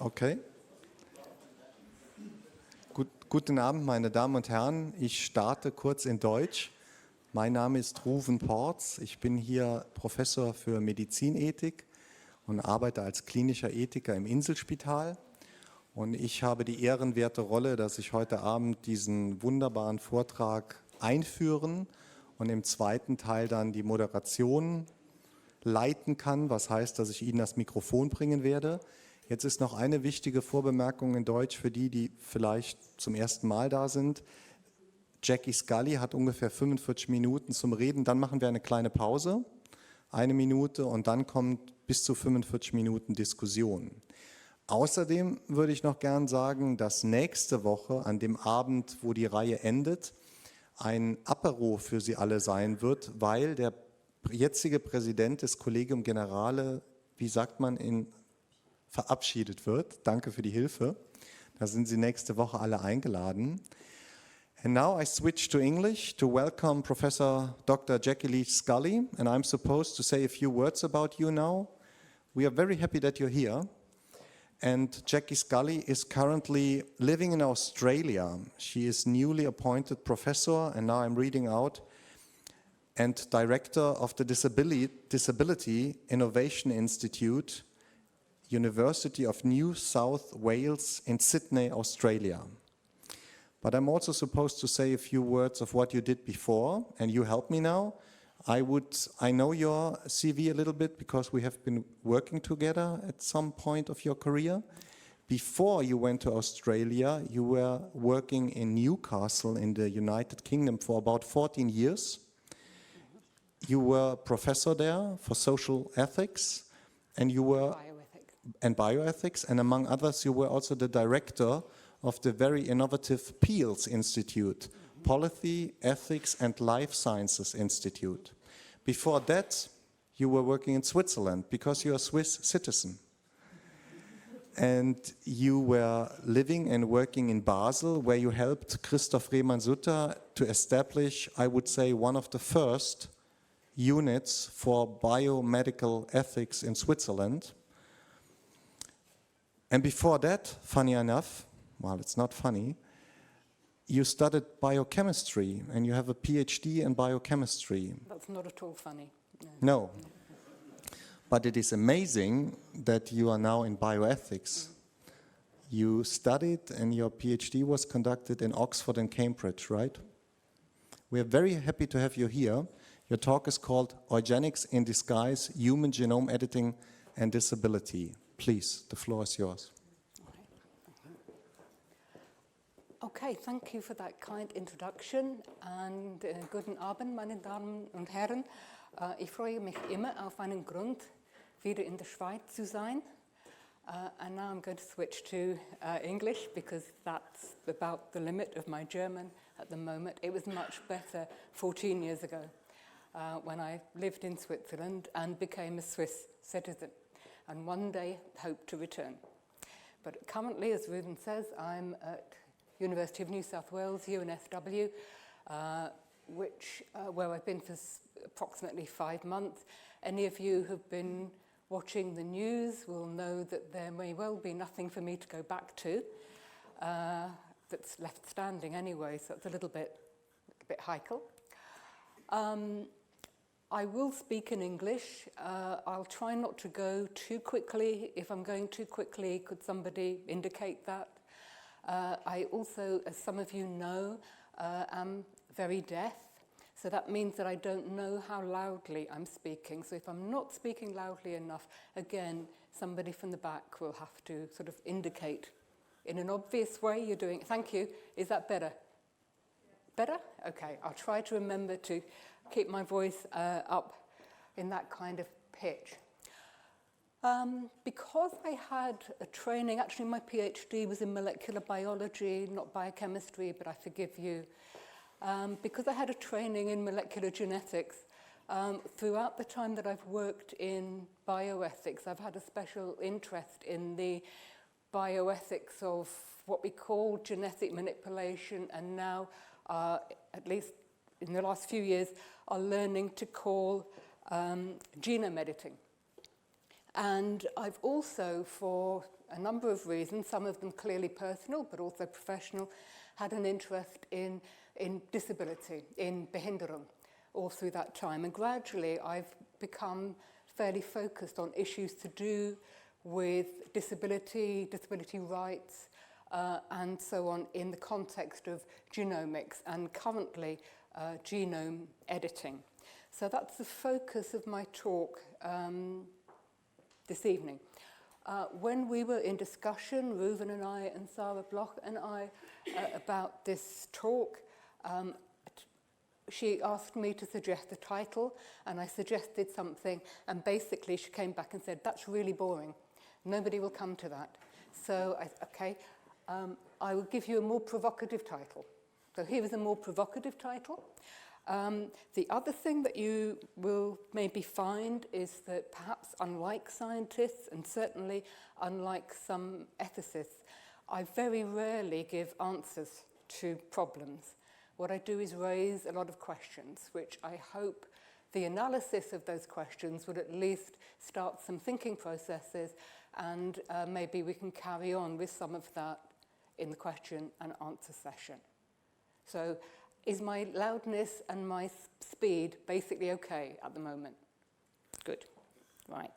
Okay. Guten Abend, meine Damen und Herren. Ich starte kurz in Deutsch. Mein Name ist Ruven Porz. Ich bin hier Professor für Medizinethik und arbeite als klinischer Ethiker im Inselspital. Und ich habe die ehrenwerte Rolle, dass ich heute Abend diesen wunderbaren Vortrag einführen und im zweiten Teil dann die Moderation leiten kann, was heißt, dass ich Ihnen das Mikrofon bringen werde. Jetzt ist noch eine wichtige Vorbemerkung in Deutsch für die, die vielleicht zum ersten Mal da sind. Jackie Scully hat ungefähr 45 Minuten zum Reden, dann machen wir eine kleine Pause, 1 Minute und dann kommt bis zu 45 Minuten Diskussion. Außerdem würde ich noch gern sagen, dass nächste Woche an dem Abend, wo die Reihe endet, ein Apero für Sie alle sein wird, weil der jetzige Präsident des Collegium generale, wie sagt man, verabschiedet wird. Danke für die Hilfe. Da sind Sie nächste Woche alle eingeladen. And now I switch to English to welcome Professor Dr. Jackie Leach Scully, and I'm supposed to say a few words about you now. We are very happy that you're here. And Jackie Scully is currently living in Australia. She is newly appointed professor, and now I'm reading out, and director of the Disability Innovation Institute, University of New South Wales in Sydney, Australia. But I'm also supposed to say a few words of what you did before, and you help me now. I know your CV a little bit because we have been working together at some point of your career. Before you went to Australia, you were working in Newcastle in the United Kingdom for about 14 years. You were professor there for social ethics, and you were bioethics, and among others, you were also the director of the very innovative PEALS Institute, Policy, Ethics and Life Sciences Institute. Before that, you were working in Switzerland because you're a Swiss citizen. And you were living and working in Basel, where you helped Christoph Rehmann-Sutter to establish, I would say, one of the first units for biomedical ethics in Switzerland. And before that, funny enough, well, it's not funny, you studied biochemistry and you have a PhD in biochemistry. That's not at all funny. No. But it is amazing that you are now in bioethics. You studied and your PhD was conducted in Oxford and Cambridge, right? We are very happy to have you here. Your talk is called Eugenics in Disguise, Human Genome Editing and Disability. Please, the floor is yours. Okay, thank you for that kind introduction and guten Abend, meine Damen und Herren. Ich freue mich immer auf einen Grund, wieder in der Schweiz zu sein. And now I'm going to switch to English because that's about the limit of my German at the moment. It was much better 14 years ago when I lived in Switzerland and became a Swiss citizen, and one day hope to return. But currently, as Ruben says, I'm at University of New South Wales, UNSW, where I've been for approximately 5 months. Any of you who've been watching the news will know that there may well be nothing for me to go back to that's left standing anyway, so it's a bit heikel. I will speak in English. I'll try not to go too quickly. If I'm going too quickly, could somebody indicate that? I also, as some of you know, am very deaf. So that means that I don't know how loudly I'm speaking. So if I'm not speaking loudly enough, again, somebody from the back will have to sort of indicate in an obvious way you're doing it. Thank you. Is that better? Better? Okay, I'll try to remember to keep my voice up in that kind of pitch. Because I had a training, actually my PhD was in molecular biology, not biochemistry, but I forgive you. Because I had a training in molecular genetics, throughout the time that I've worked in bioethics, I've had a special interest in the bioethics of what we call genetic manipulation, and now, at least in the last few years, are learning to call genome editing. And I've also, for a number of reasons, some of them clearly personal, but also professional, had an interest in disability, in Behinderung, all through that time. And gradually, I've become fairly focused on issues to do with disability, disability rights, and so on in the context of genomics and currently genome editing. So that's the focus of my talk this evening. When we were in discussion, Reuven and I and Sarah Bloch and I, about this talk, she asked me to suggest a title, and I suggested something, and basically she came back and said, that's really boring. Nobody will come to that. So, I will give you a more provocative title. So here is a more provocative title. The other thing that you will maybe find is that perhaps unlike scientists, and certainly unlike some ethicists, I very rarely give answers to problems. What I do is raise a lot of questions, which I hope the analysis of those questions would at least start some thinking processes, and maybe we can carry on with some of that in the question and answer session. So, is my loudness and my speed basically okay at the moment? Good. Right.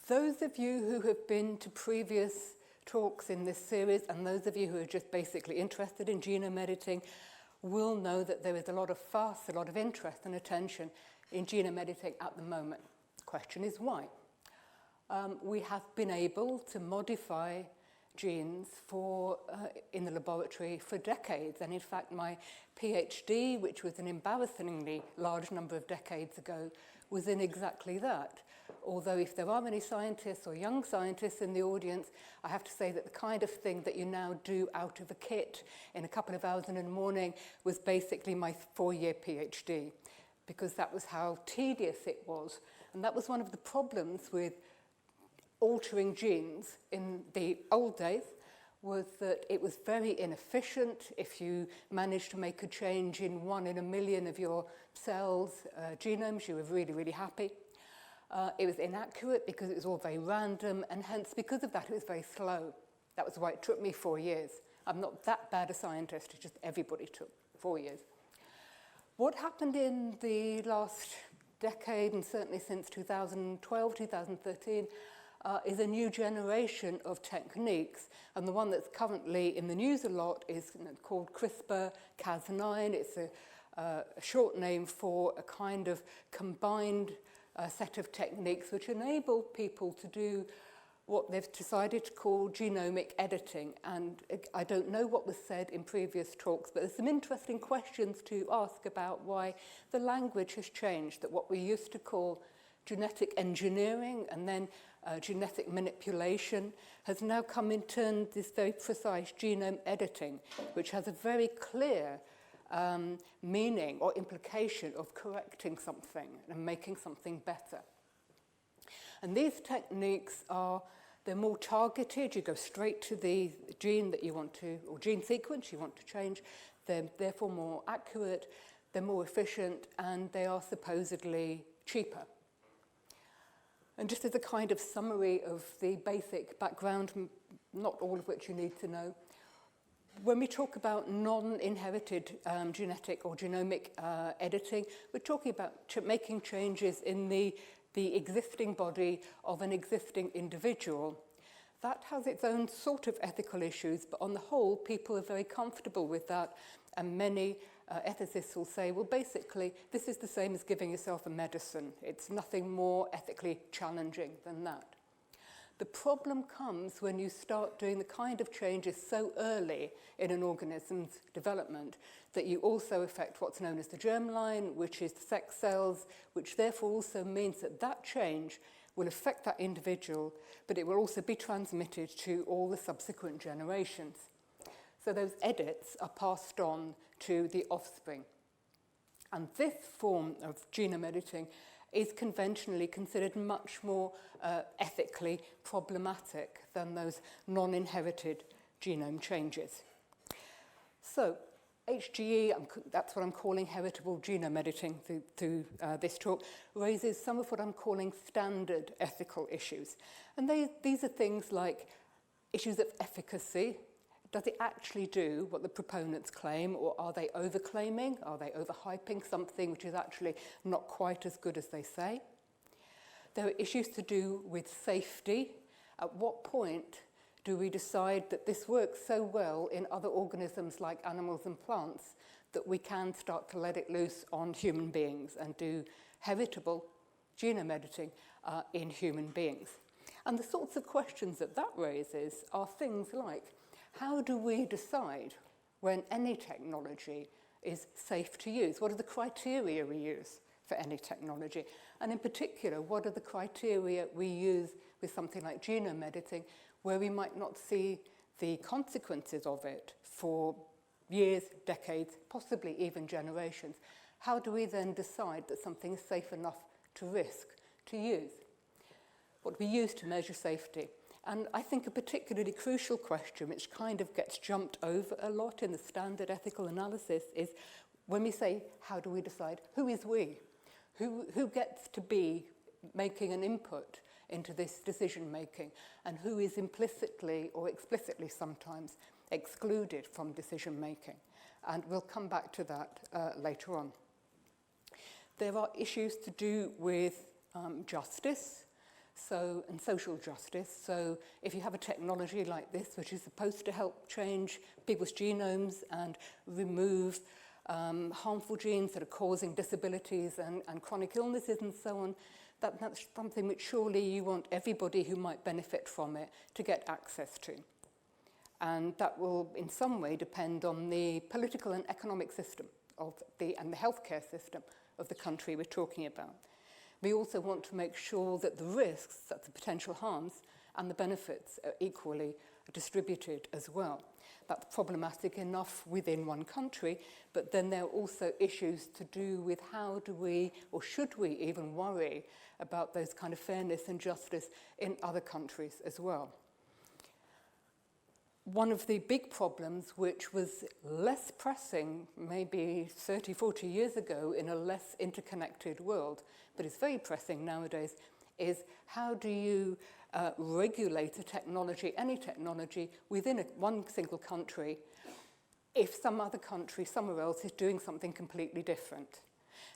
Those of you who have been to previous talks in this series, and those of you who are just basically interested in genome editing, will know that there is a lot of fuss, a lot of interest and attention in genome editing at the moment. The question is why? We have been able to modify genes in the laboratory for decades, and in fact my PhD, which was an embarrassingly large number of decades ago, was in exactly that. Although if there are any scientists or young scientists in the audience, I have to say that the kind of thing that you now do out of a kit in a couple of hours in the morning was basically my 4-year PhD, because that was how tedious it was. And that was one of the problems with altering genes in the old days, was that it was very inefficient. If you managed to make a change in 1 in a million of your cells' genomes, you were really, really happy. It was inaccurate because it was all very random, and hence, because of that, it was very slow. That was why it took me 4 years. I'm not that bad a scientist, it's just everybody took 4 years. What happened in the last decade, and certainly since 2012, 2013, is a new generation of techniques, and the one that's currently in the news a lot is called CRISPR-Cas9. It's a short name for a kind of combined set of techniques which enable people to do what they've decided to call genomic editing. And I don't know what was said in previous talks, but there's some interesting questions to ask about why the language has changed, that what we used to call genetic engineering and then genetic manipulation has now come in turn this very precise genome editing, which has a very clear meaning or implication of correcting something and making something better. And these techniques they're more targeted. You go straight to the gene that you want to, or gene sequence you want to change. They're therefore more accurate, they're more efficient, and they are supposedly cheaper. And just as a kind of summary of the basic background, not all of which you need to know, when we talk about non-inherited genetic or genomic editing, we're talking about making changes in the existing body of an existing individual. That has its own sort of ethical issues, but on the whole, people are very comfortable with that, and many ethicists will say, well, basically, this is the same as giving yourself a medicine. It's nothing more ethically challenging than that. The problem comes when you start doing the kind of changes so early in an organism's development that you also affect what's known as the germline, which is the sex cells, which therefore also means that that change will affect that individual, but it will also be transmitted to all the subsequent generations. So those edits are passed on to the offspring. And this form of genome editing is conventionally considered much more ethically problematic than those non-inherited genome changes. So HGE, that's what I'm calling heritable genome editing through this talk, raises some of what I'm calling standard ethical issues. And these are things like issues of efficacy. Does it actually do what the proponents claim, or are they overclaiming? Are they overhyping something which is actually not quite as good as they say? There are issues to do with safety. At what point do we decide that this works so well in other organisms like animals and plants that we can start to let it loose on human beings and do heritable genome editing in human beings? And the sorts of questions that raises are things like, how do we decide when any technology is safe to use? What are the criteria we use for any technology? And in particular, what are the criteria we use with something like genome editing, where we might not see the consequences of it for years, decades, possibly even generations? How do we then decide that something is safe enough to risk, to use? What we use to measure safety. And I think a particularly crucial question, which kind of gets jumped over a lot in the standard ethical analysis, is when we say, how do we decide? Who is we? Who gets to be making an input into this decision-making, and who is implicitly or explicitly sometimes excluded from decision-making? And we'll come back to that later on. There are issues to do with justice and social justice. So if you have a technology like this, which is supposed to help change people's genomes and remove harmful genes that are causing disabilities and chronic illnesses and so on, that's something which surely you want everybody who might benefit from it to get access to. And that will in some way depend on the political and economic system and the healthcare system of the country we're talking about. We also want to make sure that the risks, that's the potential harms, and the benefits are equally distributed as well. That's problematic enough within one country, but then there are also issues to do with how do we, or should we even worry about those kind of fairness and justice in other countries as well. One of the big problems, which was less pressing maybe 30, 40 years ago in a less interconnected world, but is very pressing nowadays, is how do you regulate a technology, any technology, within one single country if some other country somewhere else is doing something completely different?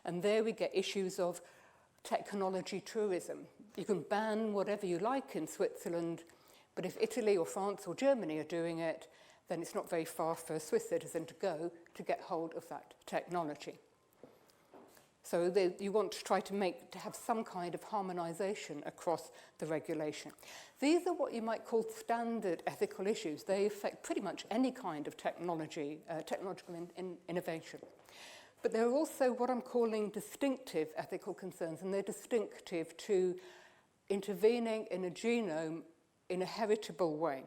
And there we get issues of technology tourism. You can ban whatever you like in Switzerland, but if Italy or France or Germany are doing it, then it's not very far for a Swiss citizen to go to get hold of that technology. So you want to try to have some kind of harmonization across the regulation. These are what you might call standard ethical issues. They affect pretty much any kind of technological innovation. But there are also what I'm calling distinctive ethical concerns, and they're distinctive to intervening in a genome in a heritable way.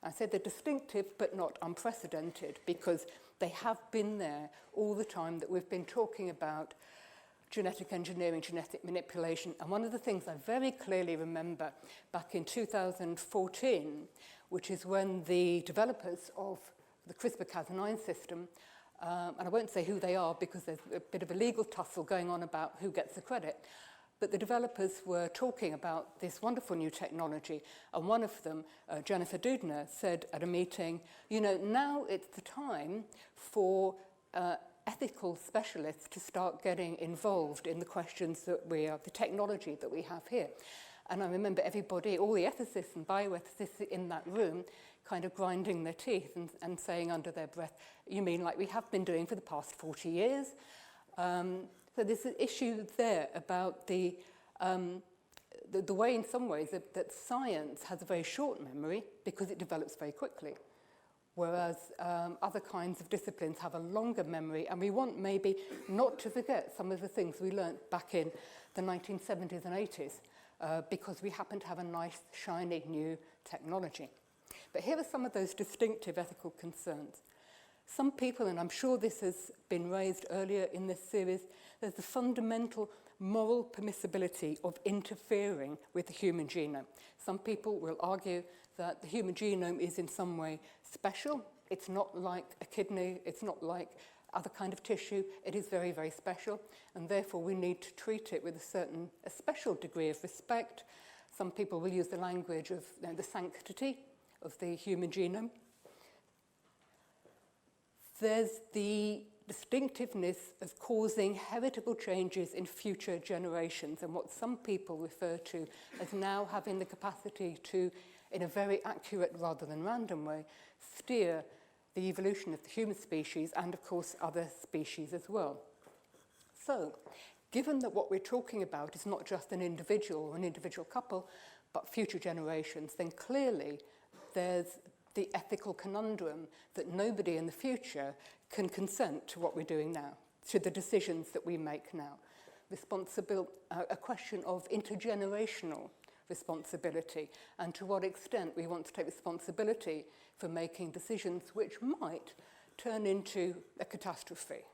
I said they're distinctive but not unprecedented, because they have been there all the time that we've been talking about genetic engineering, genetic manipulation. And one of the things I very clearly remember back in 2014, which is when the developers of the CRISPR-Cas9 system, and I won't say who they are because there's a bit of a legal tussle going on about who gets the credit, but the developers were talking about this wonderful new technology, and one of them, Jennifer Doudna, said at a meeting, you know, now it's the time for ethical specialists to start getting involved in the questions the technology that we have here. And I remember everybody, all the ethicists and bioethicists in that room, kind of grinding their teeth and saying under their breath, you mean like we have been doing for the past 40 years? So there's an issue there about the way in some ways that science has a very short memory because it develops very quickly, whereas other kinds of disciplines have a longer memory, and we want maybe not to forget some of the things we learned back in the 1970s and 80s because we happen to have a nice, shiny new technology. But here are some of those distinctive ethical concerns. Some people, and I'm sure this has been raised earlier in this series, there's the fundamental moral permissibility of interfering with the human genome. Some people will argue that the human genome is in some way special, It's not like a kidney, it's not like other kind of tissue. It is very, very special, and therefore we need to treat it with a special degree of respect. Some people will use the language of the sanctity of the human genome. There's the distinctiveness of causing heritable changes in future generations, and what some people refer to as now having the capacity to, in a very accurate rather than random way, steer the evolution of the human species and, of course, other species as well. So, given that what we're talking about is not just an individual or an individual couple, but future generations, then clearly there's the ethical conundrum that nobody in the future can consent to what we're doing now, to the decisions that we make now. A question of intergenerational responsibility, and to what extent we want to take responsibility for making decisions which might turn into a catastrophe.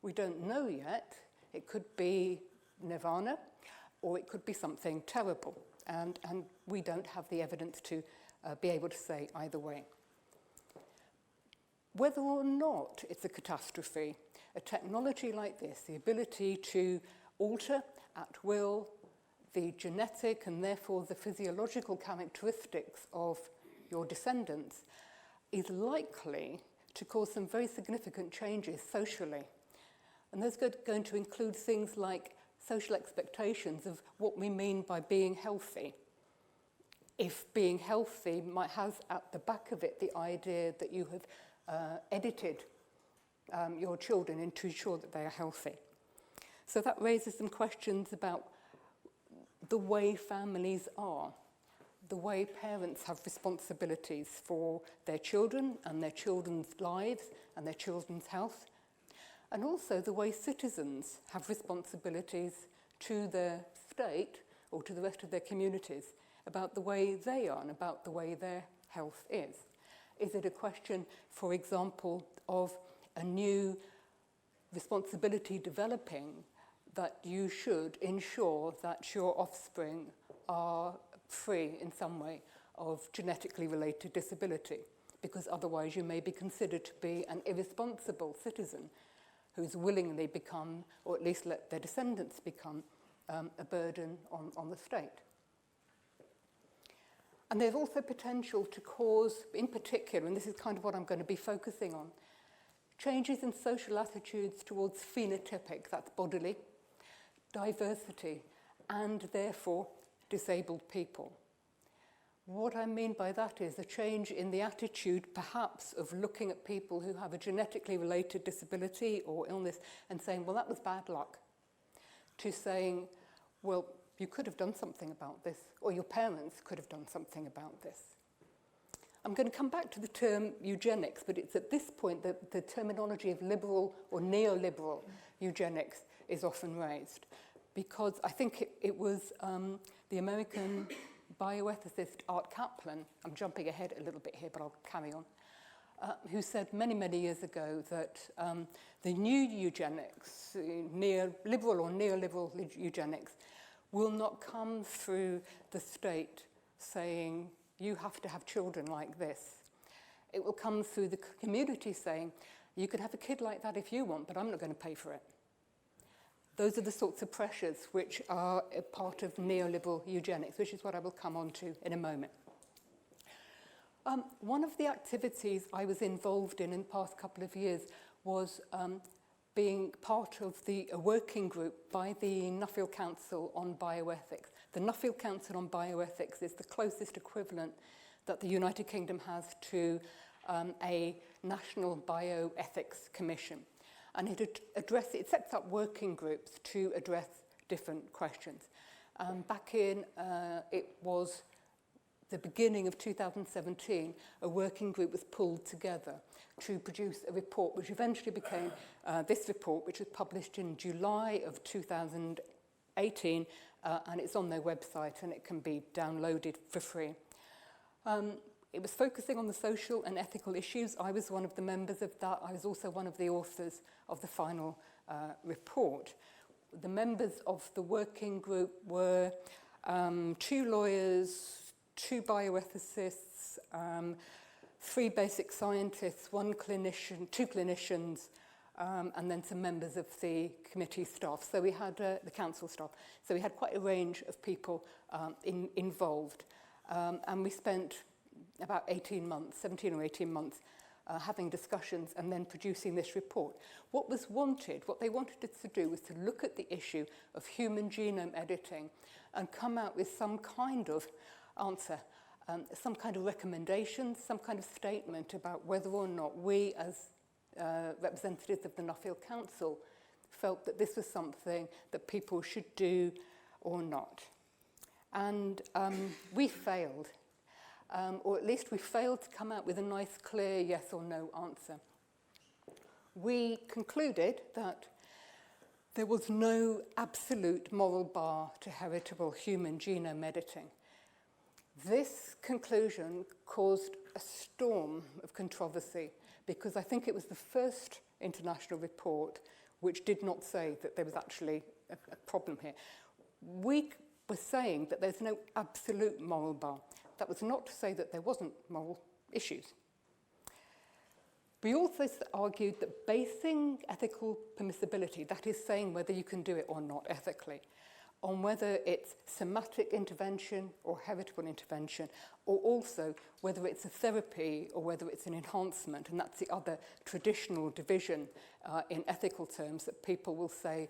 We don't know yet. It could be nirvana, or it could be something terrible, and we don't have the evidence to be able to say either way. Whether or not it's a catastrophe, a technology like this, the ability to alter at will the genetic and therefore the physiological characteristics of your descendants, is likely to cause some very significant changes socially. And those are going to include things like social expectations of what we mean by being healthy. If being healthy has at the back of it the idea that you have edited your children to ensure that they are healthy. So that raises some questions about the way families are, the way parents have responsibilities for their children and their children's lives and their children's health, and also the way citizens have responsibilities to their state or to the rest of their communities about the way they are and about the way their health is. Is it a question, for example, of a new responsibility developing that you should ensure that your offspring are free in some way of genetically related disability, because otherwise you may be considered to be an irresponsible citizen who's willingly become, or at least let their descendants become, a burden on the state. And there's also potential to cause, in particular, and this is kind of what I'm going to be focusing on, changes in social attitudes towards phenotypic, that's bodily, diversity, and therefore disabled people. What I mean by that is a change in the attitude, perhaps, of looking at people who have a genetically related disability or illness and saying, well, that was bad luck, to saying, well, you could have done something about this, or your parents could have done something about this. I'm going to come back to the term eugenics, but it's at this point that the terminology of liberal or neoliberal eugenics is often raised, because I think it was the American bioethicist Art Kaplan, I'm jumping ahead a little bit here, but I'll carry on, who said many, many years ago that the new eugenics, liberal or neoliberal eugenics, will not come through the state saying, you have to have children like this. It will come through the community saying, you can have a kid like that if you want, but I'm not going to pay for it. Those are the sorts of pressures which are a part of neoliberal eugenics, which is what I will come on to in a moment. One of the activities I was involved in the past couple of years was being part of a working group by the Nuffield Council on Bioethics. The Nuffield Council on Bioethics is the closest equivalent that the United Kingdom has to a national bioethics commission. And it sets up working groups to address different questions. Back in, it was the beginning of 2017, a working group was pulled together to produce a report, which eventually became this report, which was published in July of 2018, and it's on their website, and it can be downloaded for free. It was focusing on the social and ethical issues. I was one of the members of that. I was also one of the authors of the final report. The members of the working group were 2 lawyers, 2 bioethicists, 3 basic scientists, 1 clinician, 2 clinicians, and then some members of the committee staff. So we had the council staff. So we had quite a range of people involved. And we spent about 18 months, 17 or 18 months, having discussions and then producing this report. What was wanted, what they wanted us to do was to look at the issue of human genome editing and come out with some kind of answer, some kind of recommendation, some kind of statement about whether or not we as representatives of the Nuffield Council felt that this was something that people should do or not. And we failed, or at least we failed to come out with a nice, clear yes or no answer. We concluded that there was no absolute moral bar to heritable human genome editing. This conclusion caused a storm of controversy because I think it was the first international report which did not say that there was actually a problem here. We were saying that there's no absolute moral bar. That was not to say that there wasn't moral issues. We also argued that basing ethical permissibility, that is saying whether you can do it or not ethically, on whether it's somatic intervention or heritable intervention, or also whether it's a therapy or whether it's an enhancement, and that's the other traditional division in ethical terms, that people will say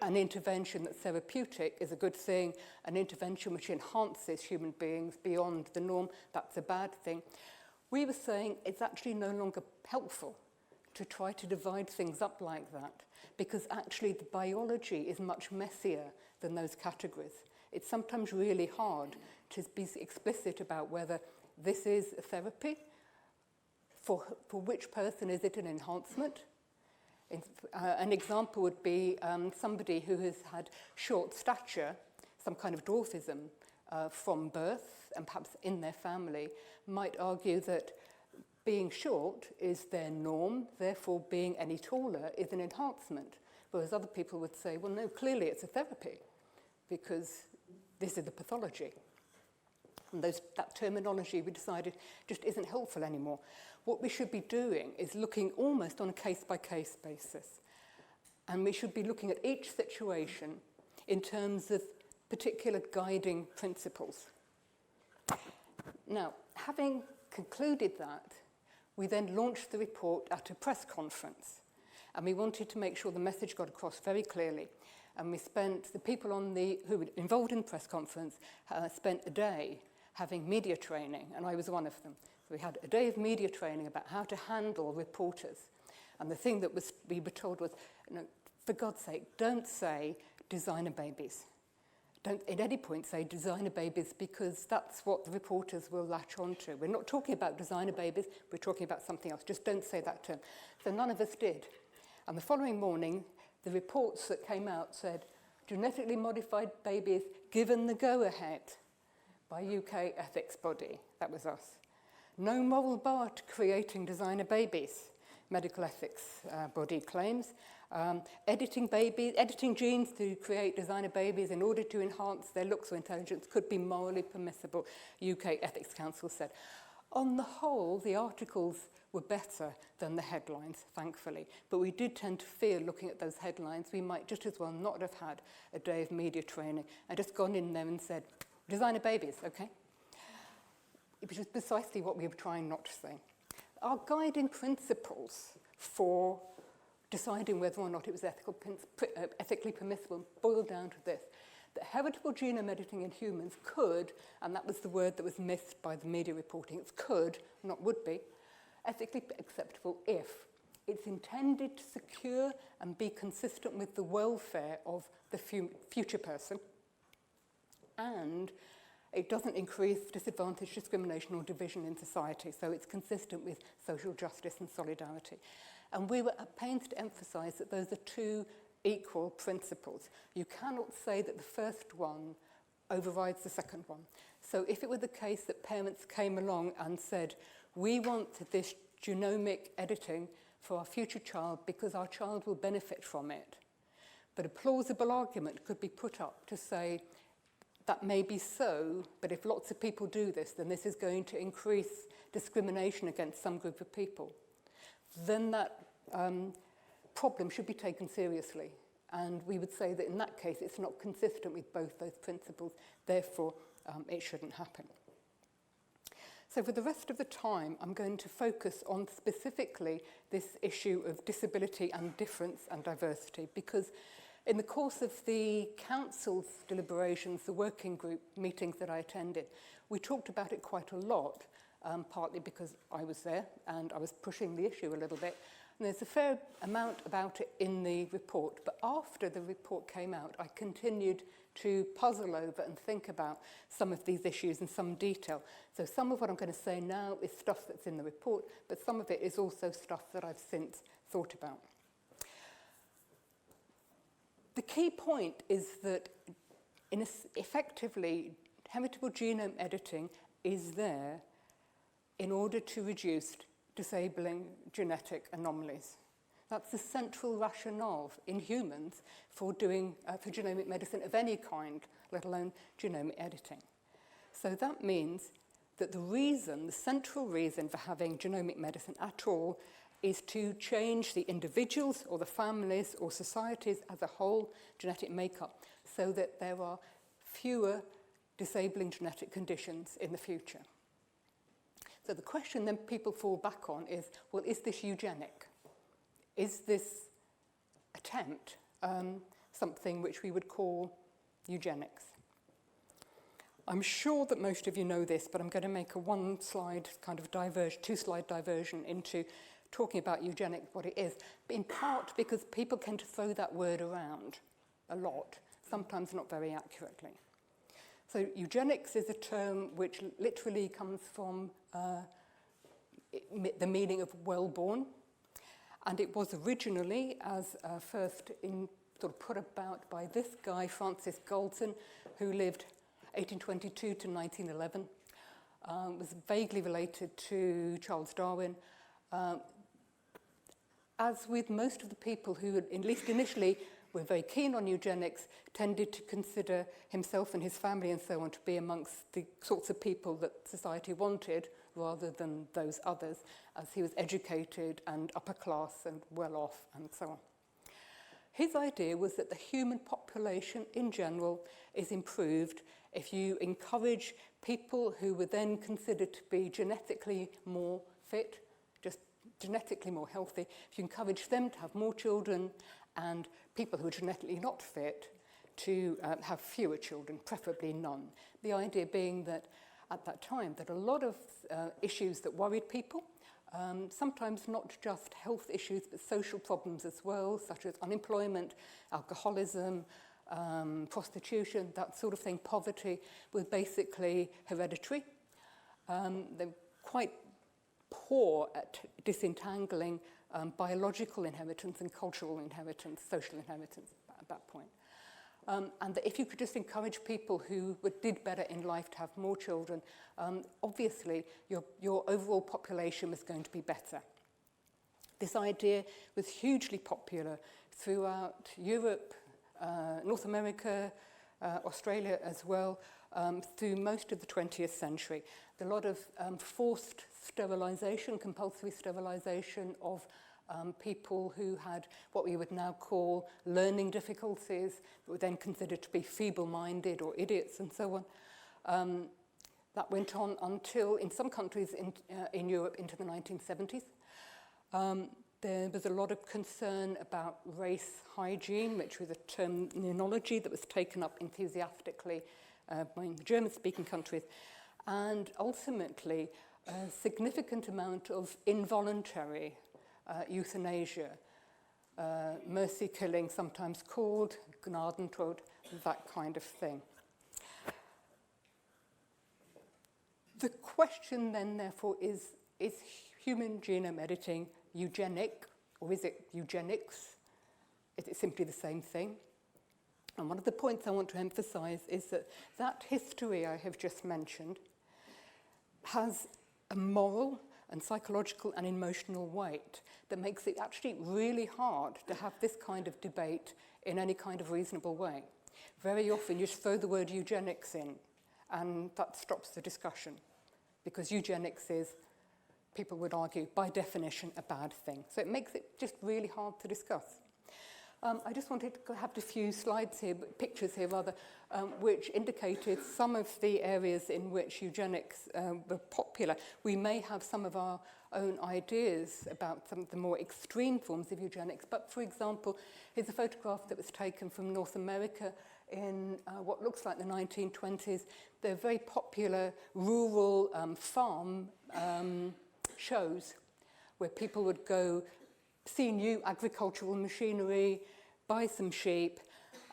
an intervention that's therapeutic is a good thing, an intervention which enhances human beings beyond the norm, that's a bad thing. We were saying it's actually no longer helpful to try to divide things up like that, because actually the biology is much messier than those categories. It's sometimes really hard to be explicit about whether this is a therapy, for which person is it an enhancement. An example would be somebody who has had short stature, some kind of dwarfism from birth, and perhaps in their family, might argue that being short is their norm, therefore being any taller is an enhancement. Whereas other people would say, well, no, clearly it's a therapy, because this is the pathology. And that terminology, we decided, just isn't helpful anymore. What we should be doing is looking almost on a case-by-case basis. And we should be looking at each situation in terms of particular guiding principles. Now, having concluded that, we then launched the report at a press conference. And we wanted to make sure the message got across very clearly. And we spent, the people who were involved in the press conference spent a day having media training, and I was one of them. So we had a day of media training about how to handle reporters. And the thing that we were told was, for God's sake, don't say designer babies. Don't at any point say designer babies, because that's what the reporters will latch onto. We're not talking about designer babies, we're talking about something else. Just don't say that term. So none of us did. And the following morning, the reports that came out said, genetically modified babies given the go-ahead by UK ethics body. That was us. No moral bar to creating designer babies, medical ethics body claims. Editing genes to create designer babies in order to enhance their looks or intelligence could be morally permissible, UK Ethics Council said. On the whole, the articles were better than the headlines, thankfully. But we did tend to fear, looking at those headlines, we might just as well not have had a day of media training and just gone in there and said, designer babies, okay? Which is precisely what we were trying not to say. Our guiding principles for deciding whether or not it was ethically permissible boiled down to this, that heritable genome editing in humans could, and that was the word that was missed by the media reporting, it's could, not would be, ethically acceptable if it's intended to secure and be consistent with the welfare of the future person, and it doesn't increase disadvantage, discrimination or division in society, so it's consistent with social justice and solidarity. And we were at pains to emphasize that those are two equal principles. You cannot say that the first one overrides the second one. So if it were the case that parents came along and said, we want this genomic editing for our future child because our child will benefit from it, but a plausible argument could be put up to say that may be so, but if lots of people do this, then this is going to increase discrimination against some group of people. Then that problem should be taken seriously. And we would say that in that case, it's not consistent with both those principles. Therefore, it shouldn't happen. So for the rest of the time, I'm going to focus on specifically this issue of disability and difference and diversity, because in the course of the council's deliberations, the working group meetings that I attended, we talked about it quite a lot, partly because I was there and I was pushing the issue a little bit. And there's a fair amount about it in the report, but after the report came out, I continued to puzzle over and think about some of these issues in some detail. So some of what I'm going to say now is stuff that's in the report, but some of it is also stuff that I've since thought about. The key point is that effectively, heritable genome editing is there in order to reduce disabling genetic anomalies. That's the central rationale in humans for doing for genomic medicine of any kind, let alone genomic editing. So that means that the central reason for having genomic medicine at all is to change the individuals or the families or societies as a whole genetic makeup so that there are fewer disabling genetic conditions in the future. So the question then people fall back on is, well, is this eugenic? Is this attempt something which we would call eugenics? I'm sure that most of you know this, but I'm going to make a one-slide kind of two-slide diversion into talking about eugenics, what it is, in part because people tend to throw that word around a lot, sometimes not very accurately. So eugenics is a term which literally comes from the meaning of well-born, and it was originally as first sort of put about by this guy, Francis Galton, who lived 1822 to 1911, was vaguely related to Charles Darwin. As with most of the people who, at least initially, were very keen on eugenics, tended to consider himself and his family and so on to be amongst the sorts of people that society wanted rather than those others, as he was educated and upper class and well off and so on. His idea was that the human population in general is improved if you encourage people who were then considered to be genetically more fit, just genetically more healthy, if you encourage them to have more children and people who are genetically not fit to have fewer children, preferably none. The idea being that at that time that a lot of issues that worried people, sometimes not just health issues but social problems as well, such as unemployment, alcoholism, prostitution, that sort of thing, poverty, were basically hereditary. They're quite poor at disentangling biological inheritance and cultural inheritance, social inheritance at that point. And that if you could just encourage people who did better in life to have more children, obviously your overall population was going to be better. This idea was hugely popular throughout Europe, North America, Australia as well, through most of the 20th century. There were a lot of forced sterilization, compulsory sterilization of people who had what we would now call learning difficulties, that were then considered to be feeble-minded or idiots and so on. That went on until, in some countries in Europe, into the 1970s. There was a lot of concern about race hygiene, which was a terminology that was taken up enthusiastically by the German-speaking countries, and ultimately a significant amount of involuntary euthanasia, mercy killing sometimes called, Gnadentod, that kind of thing. The question then, therefore, is human genome editing eugenic, or is it eugenics? Is it simply the same thing? And one of the points I want to emphasize is that history I have just mentioned has a moral and psychological and emotional weight that makes it actually really hard to have this kind of debate in any kind of reasonable way. Very often you just throw the word eugenics in, and that stops the discussion, because eugenics is, people would argue, by definition, a bad thing. So it makes it just really hard to discuss. I just wanted to have a few slides here, pictures here rather, which indicated some of the areas in which eugenics were popular. We may have some of our own ideas about some of the more extreme forms of eugenics, but for example, here's a photograph that was taken from North America in what looks like the 1920s. They're very popular rural farm shows where people would go see new agricultural machinery, buy some sheep,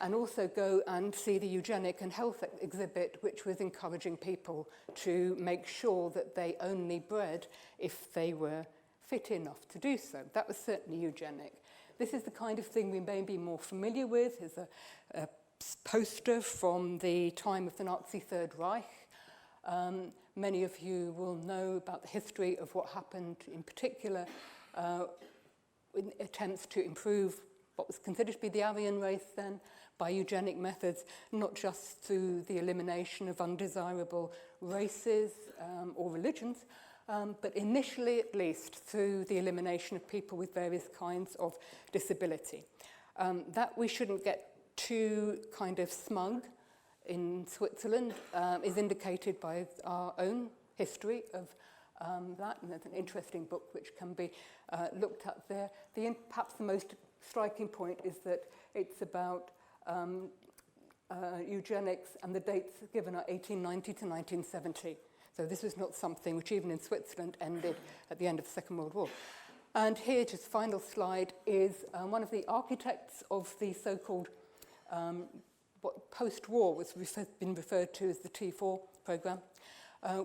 and also go and see the eugenic and health exhibit, which was encouraging people to make sure that they only bred if they were fit enough to do so. That was certainly eugenic. This is the kind of thing we may be more familiar with. Is a poster from the time of the Nazi Third Reich. Many of you will know about the history of what happened in particular in attempts to improve what was considered to be the Aryan race then by eugenic methods, not just through the elimination of undesirable races or religions, but initially at least through the elimination of people with various kinds of disability. That we shouldn't get too kind of smug in Switzerland is indicated by our own history of that, and there's an interesting book which can be looked at there. Perhaps the most striking point is that it's about eugenics, and the dates given are 1890 to 1970. So this was not something which even in Switzerland ended at the end of the Second World War. And here, just final slide, is one of the architects of the so-called what post-war was been referred to as the T4 program,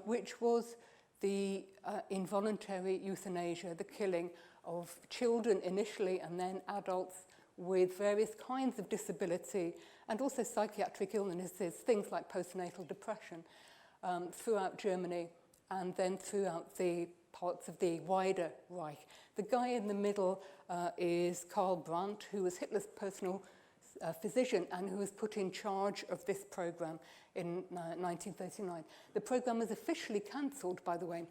which was the involuntary euthanasia, the killing of children initially and then adults with various kinds of disability and also psychiatric illnesses, things like postnatal depression, throughout Germany and then throughout the parts of the wider Reich. The guy in the middle is Karl Brandt, who was Hitler's personal physician and who was put in charge of this program in 1939. The program was officially cancelled, by the way,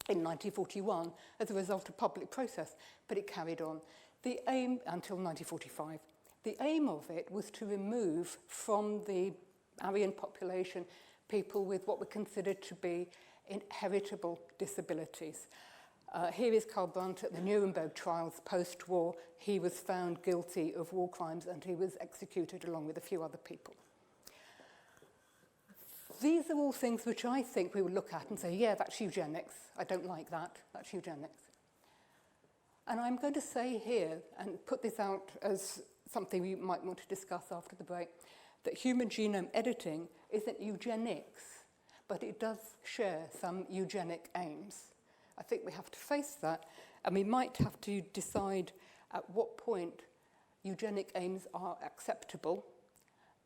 in 1941 as a result of public protest, but it carried on. The aim, until 1945, the aim of it was to remove from the Aryan population people with what were considered to be inheritable disabilities. Here is Karl Brandt at the Nuremberg trials post-war. He was found guilty of war crimes and he was executed along with a few other people. These are all things which I think we would look at and say, yeah, that's eugenics. I don't like that. That's eugenics. And I'm going to say here, and put this out as something we might want to discuss after the break, that human genome editing isn't eugenics, but it does share some eugenic aims. I think we have to face that, and we might have to decide at what point eugenic aims are acceptable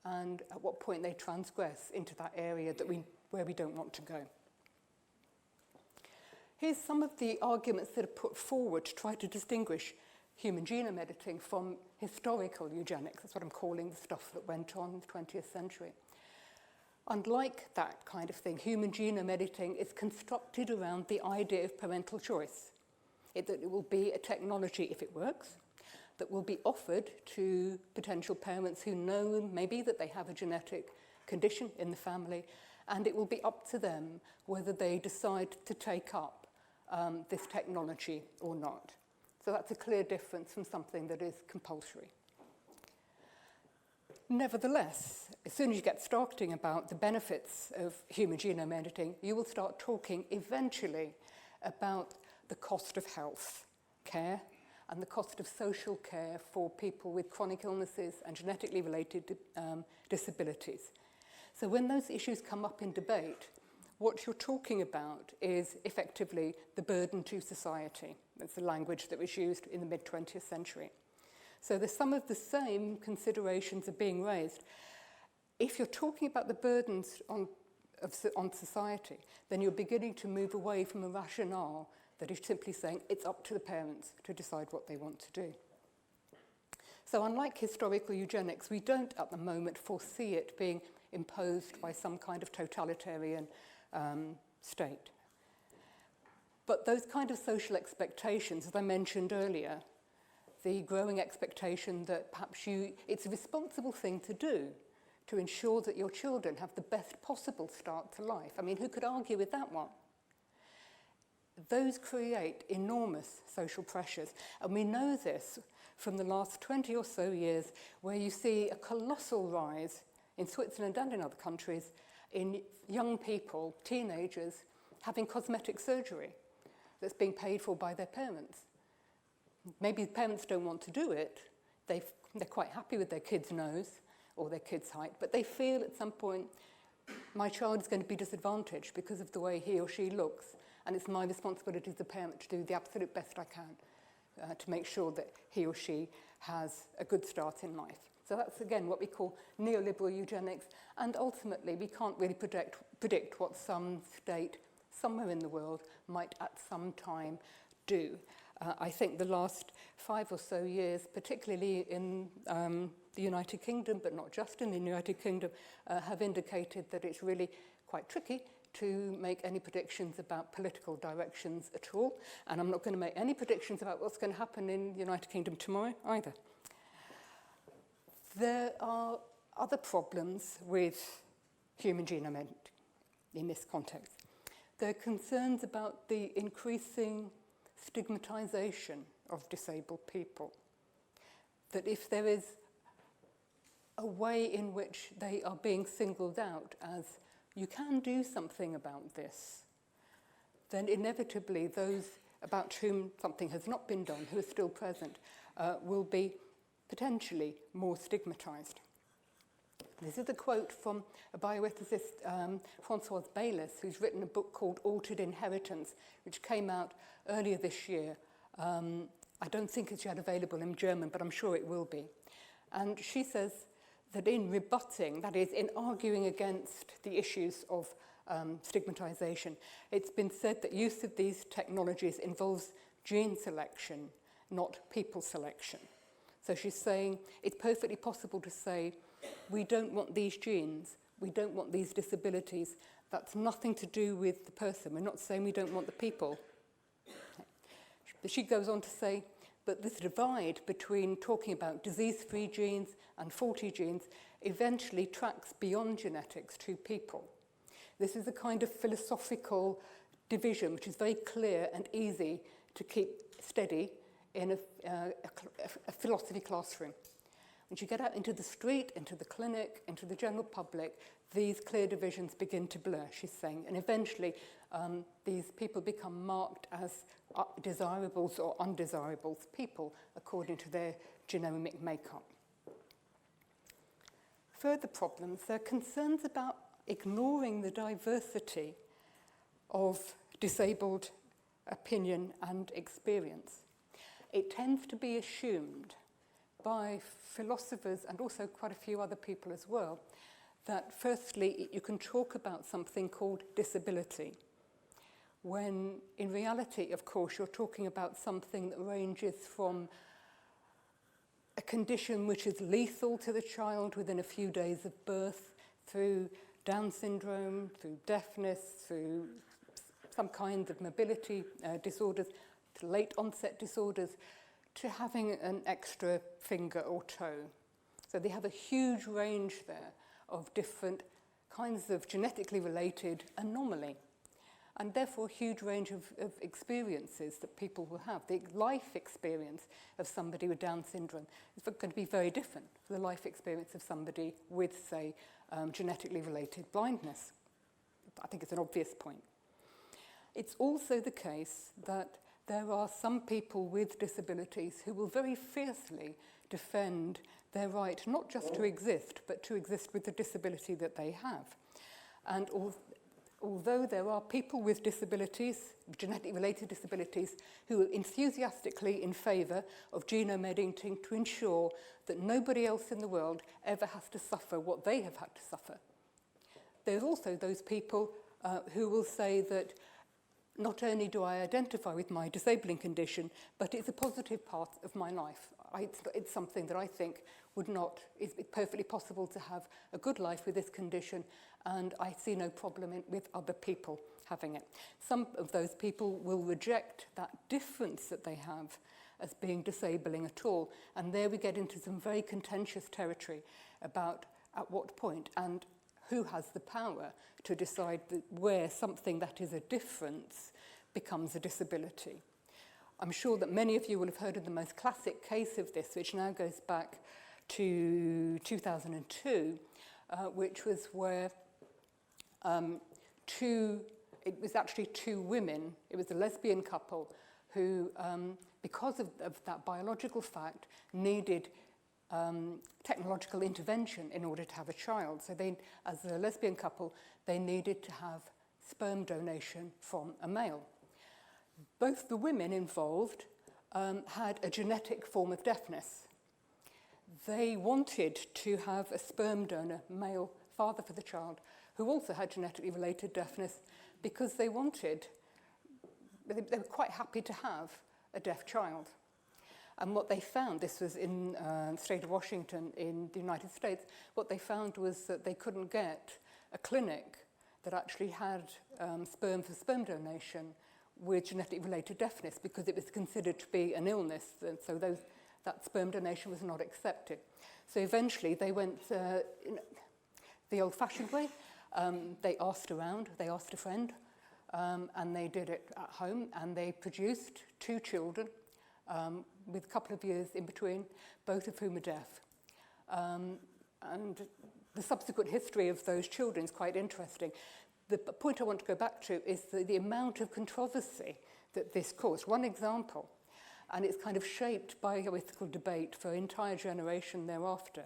and at what point they transgress into that area that where we don't want to go. Here's some of the arguments that are put forward to try to distinguish human genome editing from historical eugenics. That's what I'm calling the stuff that went on in the 20th century. Unlike that kind of thing, human genome editing is constructed around the idea of parental choice. That it will be a technology, if it works, that will be offered to potential parents who know maybe that they have a genetic condition in the family, and it will be up to them whether they decide to take up this technology or not. So that's a clear difference from something that is compulsory. Nevertheless, as soon as you get starting about the benefits of human genome editing, you will start talking eventually about the cost of health care and the cost of social care for people with chronic illnesses and genetically related disabilities. So when those issues come up in debate, what you're talking about is effectively the burden to society. That's the language that was used in the mid-20th century. So there's some of the same considerations are being raised. If you're talking about the burdens on society, then you're beginning to move away from a rationale that is simply saying it's up to the parents to decide what they want to do. So unlike historical eugenics, we don't at the moment foresee it being imposed by some kind of totalitarian state. But those kind of social expectations, as I mentioned earlier, the growing expectation that perhaps it's a responsible thing to do to ensure that your children have the best possible start to life. I mean, who could argue with that one? Those create enormous social pressures. And we know this from the last 20 or so years, where you see a colossal rise in Switzerland and in other countries in young people, teenagers, having cosmetic surgery that's being paid for by their parents. Maybe the parents don't want to do it. They're quite happy with their kid's nose or their kid's height, but they feel at some point, my child is going to be disadvantaged because of the way he or she looks, and it's my responsibility as a parent to do the absolute best I can to make sure that he or she has a good start in life. So that's, again, what we call neoliberal eugenics, and ultimately we can't really predict what some state somewhere in the world might at some time do. I think the last 5 or so years, particularly in the United Kingdom, but not just in the United Kingdom, have indicated that it's really quite tricky to make any predictions about political directions at all. And I'm not going to make any predictions about what's going to happen in the United Kingdom tomorrow either. There are other problems with human genome editing in this context. There are concerns about the increasing stigmatization of disabled people. That if there is a way in which they are being singled out as you can do something about this, then inevitably those about whom something has not been done, who are still present, will be potentially more stigmatized. This is a quote from a bioethicist, Françoise Baylis, who's written a book called Altered Inheritance, which came out earlier this year. I don't think it's yet available in German, but I'm sure it will be. And she says that in rebutting, that is, in arguing against the issues of stigmatization, it's been said that use of these technologies involves gene selection, not people selection. So she's saying it's perfectly possible to say, we don't want these genes, we don't want these disabilities. That's nothing to do with the person. We're not saying we don't want the people. But she goes on to say, but this divide between talking about disease-free genes and faulty genes eventually tracks beyond genetics to people. This is a kind of philosophical division which is very clear and easy to keep steady in a philosophy classroom. Once you get out into the street, into the clinic, into the general public, these clear divisions begin to blur, she's saying. And eventually, these people become marked as desirables or undesirables people according to their genomic makeup. Further problems, there are concerns about ignoring the diversity of disabled opinion and experience. It tends to be assumed by philosophers and also quite a few other people as well, that firstly, you can talk about something called disability, when in reality, of course, you're talking about something that ranges from a condition which is lethal to the child within a few days of birth, through Down syndrome, through deafness, through some kind of mobility disorders, to late onset disorders, to having an extra finger or toe. So they have a huge range there of different kinds of genetically related anomaly, and therefore a huge range of experiences that people will have. The life experience of somebody with Down syndrome is going to be very different from the life experience of somebody with, say, genetically related blindness. I think it's an obvious point. It's also the case that there are some people with disabilities who will very fiercely defend their right not just to exist, but to exist with the disability that they have. And although there are people with disabilities, genetically related disabilities, who are enthusiastically in favour of genome editing to ensure that nobody else in the world ever has to suffer what they have had to suffer. There's also those people who will say that not only do I identify with my disabling condition, but it's a positive part of my life. It's something that I think it's perfectly possible to have a good life with this condition, and I see no problem with other people having it. Some of those people will reject that difference that they have as being disabling at all, and there we get into some very contentious territory about at what point and who has the power to decide where something that is a difference becomes a disability. I'm sure that many of you will have heard of the most classic case of this, which now goes back to 2002, which was where it was actually two women, it was a lesbian couple who, because of that biological fact, needed technological intervention in order to have a child. So they, as a lesbian couple, they needed to have sperm donation from a male. Both the women involved had a genetic form of deafness. They wanted to have a sperm donor, male father for the child, who also had genetically related deafness, because they were quite happy to have a deaf child. And what they found, this was in the state of Washington in the United States, what they found was that they couldn't get a clinic that actually had sperm for sperm donation with genetically related deafness, because it was considered to be an illness, and so that sperm donation was not accepted. So eventually they went the old-fashioned way. They asked around, they asked a friend, and they did it at home, and they produced two children with a couple of years in between, both of whom are deaf. And the subsequent history of those children is quite interesting. The point I want to go back to is the amount of controversy that this caused. One example, and it's kind of shaped bioethical debate for an entire generation thereafter,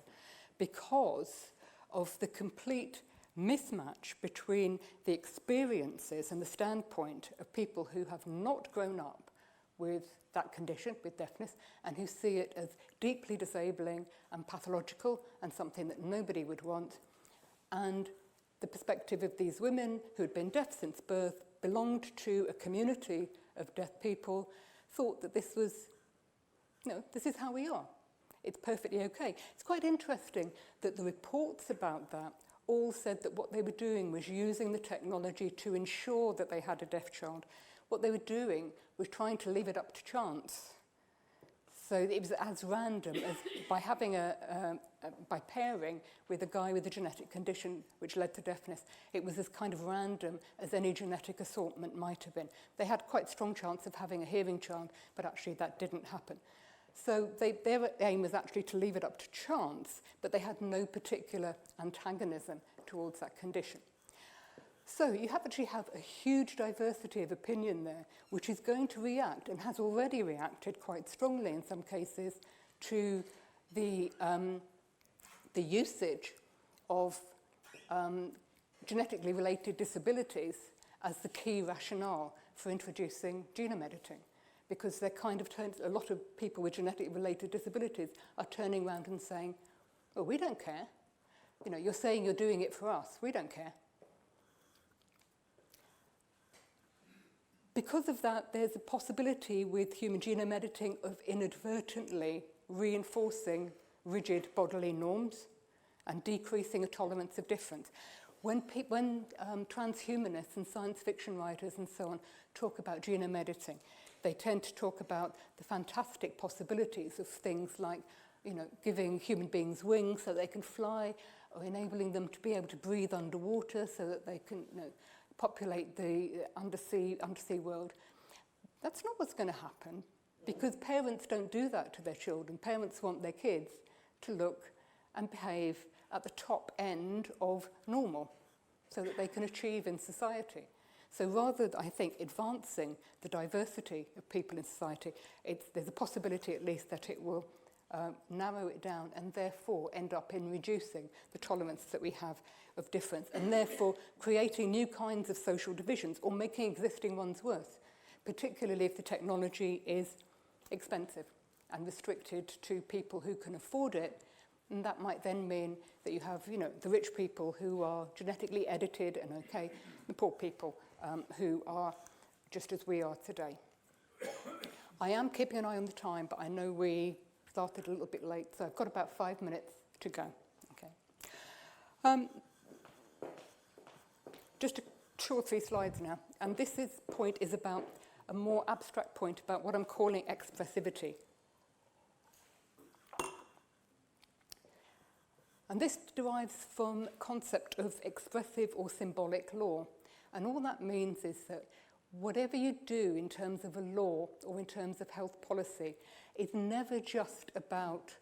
because of the complete mismatch between the experiences and the standpoint of people who have not grown up with that condition, with deafness, and who see it as deeply disabling and pathological and something that nobody would want, and the perspective of these women who had been deaf since birth, belonged to a community of deaf people, thought that this was, this is how we are. It's perfectly okay. It's quite interesting that the reports about that all said that what they were doing was using the technology to ensure that they had a deaf child. What they were doing was trying to leave it up to chance. So it was as random as by having by pairing with a guy with a genetic condition which led to deafness. It was as kind of random as any genetic assortment might have been. They had quite strong chance of having a hearing child, but actually that didn't happen. So their aim was actually to leave it up to chance, but they had no particular antagonism towards that condition. So you actually have a huge diversity of opinion there, which is going to react, and has already reacted quite strongly in some cases, to the usage of genetically related disabilities as the key rationale for introducing genome editing. Because they're kind of a lot of people with genetically related disabilities are turning around and saying, well, we don't care. You're saying you're doing it for us. We don't care. Because of that, there's a possibility with human genome editing of inadvertently reinforcing rigid bodily norms and decreasing a tolerance of difference. When transhumanists and science fiction writers and so on talk about genome editing, they tend to talk about the fantastic possibilities of things like, giving human beings wings so they can fly, or enabling them to be able to breathe underwater so that they can populate the undersea world. That's not what's going to happen, because parents don't do that to their children. Parents want their kids to look and behave at the top end of normal so that they can achieve in society. So rather than, I think, advancing the diversity of people in society, there's a possibility at least that it will narrow it down and therefore end up in reducing the tolerance that we have of difference, and therefore creating new kinds of social divisions or making existing ones worse, particularly if the technology is expensive and restricted to people who can afford it. And that might then mean that you have, the rich people who are genetically edited and okay, the poor people who are just as we are today. I am keeping an eye on the time, but I know we started a little bit late, so I've got about 5 minutes to go. Okay. Just 2 or 3 slides now, and this point is about a more abstract point about what I'm calling expressivity. And this derives from the concept of expressive or symbolic law. And all that means is that whatever you do in terms of a law or in terms of health policy is never just about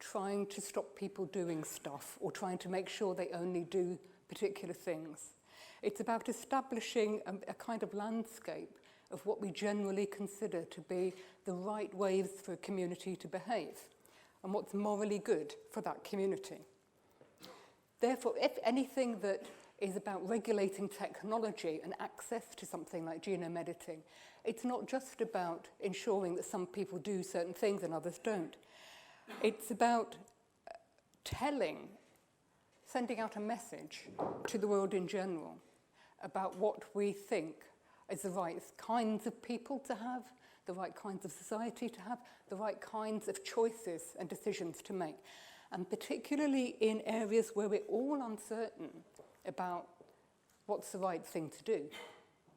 trying to stop people doing stuff or trying to make sure they only do particular things. It's about establishing a kind of landscape of what we generally consider to be the right ways for a community to behave and what's morally good for that community. Therefore, if anything that is about regulating technology and access to something like genome editing, it's not just about ensuring that some people do certain things and others don't. It's about sending out a message to the world in general about what we think is the right kinds of people to have, the right kinds of society to have, the right kinds of choices and decisions to make. And particularly in areas where we're all uncertain about what's the right thing to do,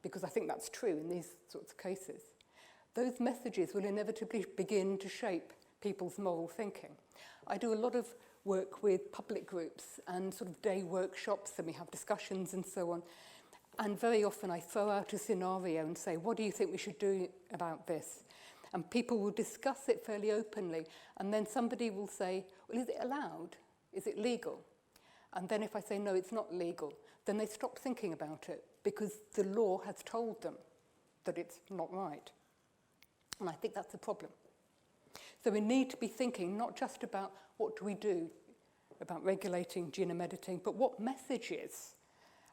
because I think that's true in these sorts of cases, those messages will inevitably begin to shape people's moral thinking. I do a lot of work with public groups and sort of day workshops, and we have discussions and so on. And very often I throw out a scenario and say, what do you think we should do about this? And people will discuss it fairly openly. And then somebody will say, well, is it allowed? Is it legal? And then if I say, no, it's not legal, then they stop thinking about it because the law has told them that it's not right. And I think that's a problem. So we need to be thinking not just about what do we do about regulating genome editing, but what messages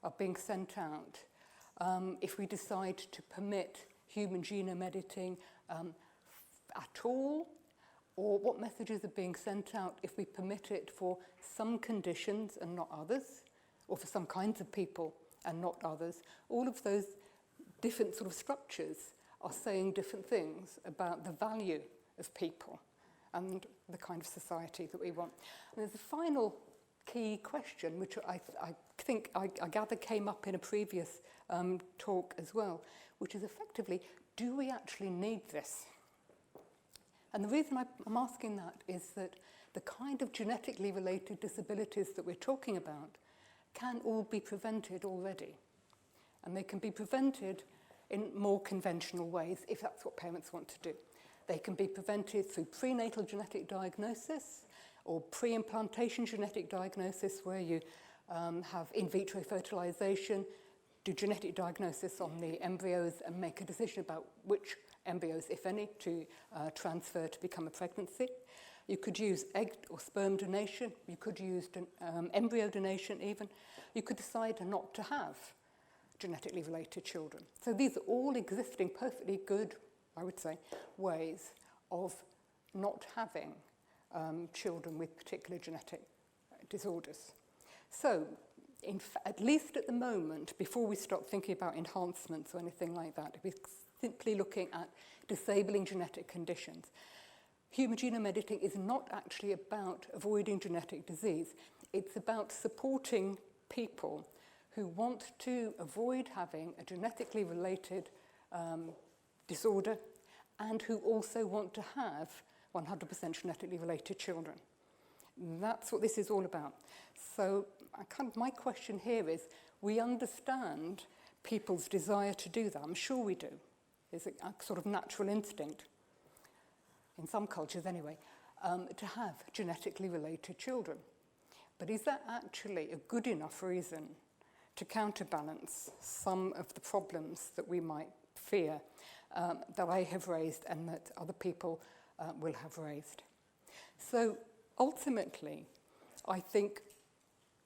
are being sent out if we decide to permit human genome editing at all, or what messages are being sent out if we permit it for some conditions and not others, or for some kinds of people and not others. All of those different sort of structures are saying different things about the value of people and the kind of society that we want. And there's a final key question, which I think I gather came up in a previous talk as well, which is effectively, do we actually need this? And the reason I'm asking that is that the kind of genetically related disabilities that we're talking about can all be prevented already. And they can be prevented in more conventional ways, if that's what parents want to do. They can be prevented through prenatal genetic diagnosis or pre-implantation genetic diagnosis, where you have in vitro fertilization, do genetic diagnosis on the embryos and make a decision about which embryos, if any, to transfer to become a pregnancy. You could use egg or sperm donation. You could use embryo donation even. You could decide not to have genetically related children. So these are all existing, perfectly good, I would say, ways of not having children with particular genetic disorders. So, at least at the moment, before we start thinking about enhancements or anything like that, we're simply looking at disabling genetic conditions. Human genome editing is not actually about avoiding genetic disease. It's about supporting people who want to avoid having a genetically related disorder and who also want to have 100% genetically related children. That's what this is all about. So my question here is, we understand people's desire to do that. I'm sure we do. It's a sort of natural instinct, in some cultures anyway, to have genetically related children. But is that actually a good enough reason to counterbalance some of the problems that we might fear that I have raised and that other people will have raised? So ultimately, I think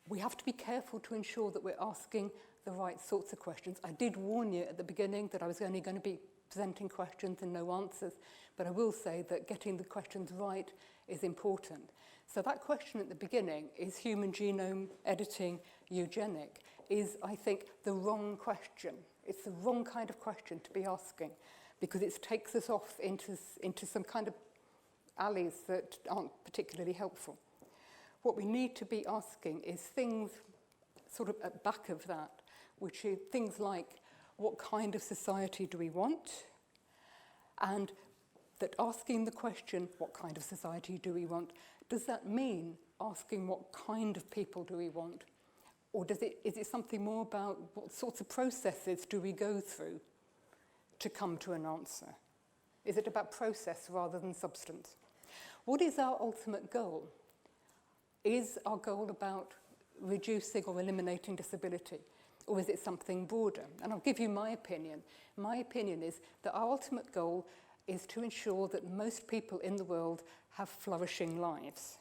we have to be careful to ensure that we're asking the right sorts of questions. I did warn you at the beginning that I was only going to be presenting questions and no answers, but I will say that getting the questions right is important. So that question at the beginning, is human genome editing eugenic, is, I think, the wrong question It's the wrong kind of question to be asking because it takes us off into some kind of alleys that aren't particularly helpful. What we need to be asking is things sort of at the back of that, which are things like, what kind of society do we want? And that asking the question, what kind of society do we want, does that mean asking what kind of people do we want? Or is it something more about what sorts of processes do we go through to come to an answer? Is it about process rather than substance? What is our ultimate goal? Is our goal about reducing or eliminating disability? Or is it something broader? And I'll give you my opinion. My opinion is that our ultimate goal is to ensure that most people in the world have flourishing lives.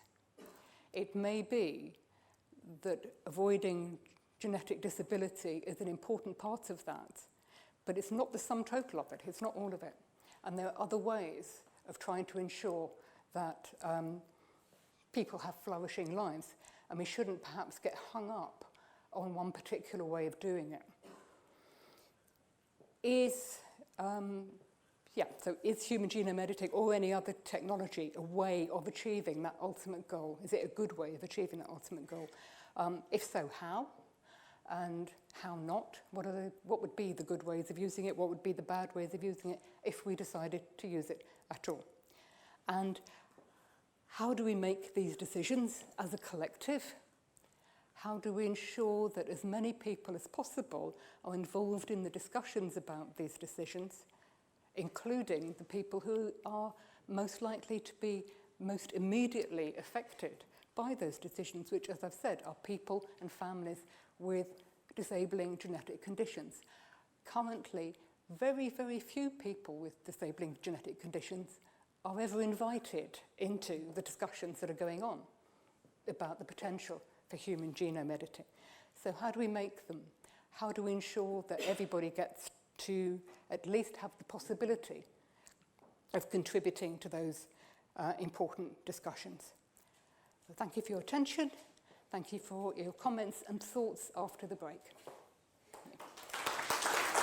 It may be that avoiding genetic disability is an important part of that, but it's not the sum total of it, it's not all of it. And there are other ways of trying to ensure that people have flourishing lives, and we shouldn't perhaps get hung up on one particular way of doing it. Is human genome editing or any other technology a way of achieving that ultimate goal? Is it a good way of achieving that ultimate goal? If so, how? And how not? What would be the good ways of using it? What would be the bad ways of using it if we decided to use it at all? And how do we make these decisions as a collective? How do we ensure that as many people as possible are involved in the discussions about these decisions, including the people who are most likely to be most immediately affected by those decisions, which, as I've said, are people and families with disabling genetic conditions. Currently, very, very few people with disabling genetic conditions are ever invited into the discussions that are going on about the potential for human genome editing. So how do we make them? How do we ensure that everybody gets to at least have the possibility of contributing to those important discussions? So thank you for your attention. Thank you for your comments and thoughts after the break.